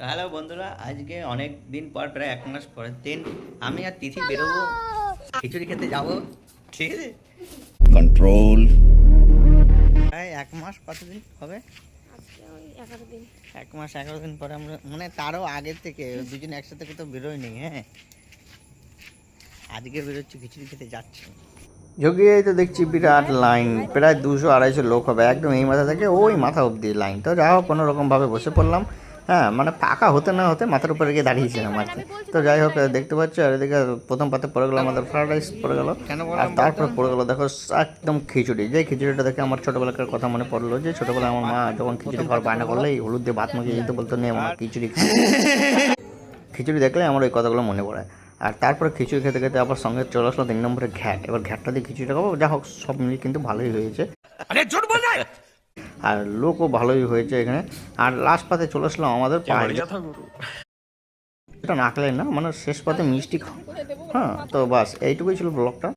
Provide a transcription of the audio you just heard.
Hello বন্ধুরা, আজকে অনেক দিন পর, প্রায় 1 মাস পরের দিন আমি আর তিথি বেরোবো খিচুড়ি খেতে যাবো। ঠিক আছে, কন্ট্রোল। প্রায় 1 মাস, কতদিন হবে? আজকে ওই 11 দিন। 1 মাস 11 দিন পরে আমরা, মানে তারও আগের থেকে দুজন একসাথে কোথাও বেরোয়নি। হ্যাঁ, আজকে বেরোচ্ছি, খিচুড়ি খেতে যাচ্ছি। যোগিয়ে তো দেখছি বিরাট লাইন, প্রায় 200-250 লোক হবে, একদম এই মাথা থেকে ওই মাথা অবধি লাইন। তো যাই হোক, কোনো রকমভাবে বসে পড়লাম। হ্যাঁ, মানে ফাঁকা হতে না হতে মাথার উপরে গিয়ে দাঁড়িয়েছিলাম আর কি। তো যাই হোক, দেখতে পাচ্ছ, আর এদিকে প্রথম পাতে পড়ে গেলো আমাদের ফ্রাইড রাইস পড়ে গেলো, আর তারপরে পড়ে গেলো দেখো একদম খিচুড়ি। যে খিচুড়িটা দেখে আমার ছোটোবেলাকার কথা মনে পড়লো, যে ছোটোবেলায় আমার মা যখন খিচুড়ি খাওয়ার বায়না করলে এই হলুদ দিয়ে ভাত মাখিয়ে দিতে বলতো, নিয়ে আমার খিচুড়ি খিচুড়ি দেখলে আমার ওই কথাগুলো মনে পড়ে। আর তারপরে খিচুড়ি খেতে খেতে আবার সঙ্গে চলে আসলো 3 নম্বরে ঘ্যাট। এবার ঘ্যাটটা দিয়ে খিচুড়িটা খাবো। যা হোক, সব মিলিয়ে কিন্তু ভালোই হয়েছে, আর লোকও ভালোই হয়েছে এখানে। আর লাস্ট পাতে চলে আসলাম আমাদের পাহাড়ি, এটা না খেলে না, মানে শেষ পাতে মিষ্টি খাও। হ্যাঁ, তো বাস এইটুকুই ছিল ব্লগটা।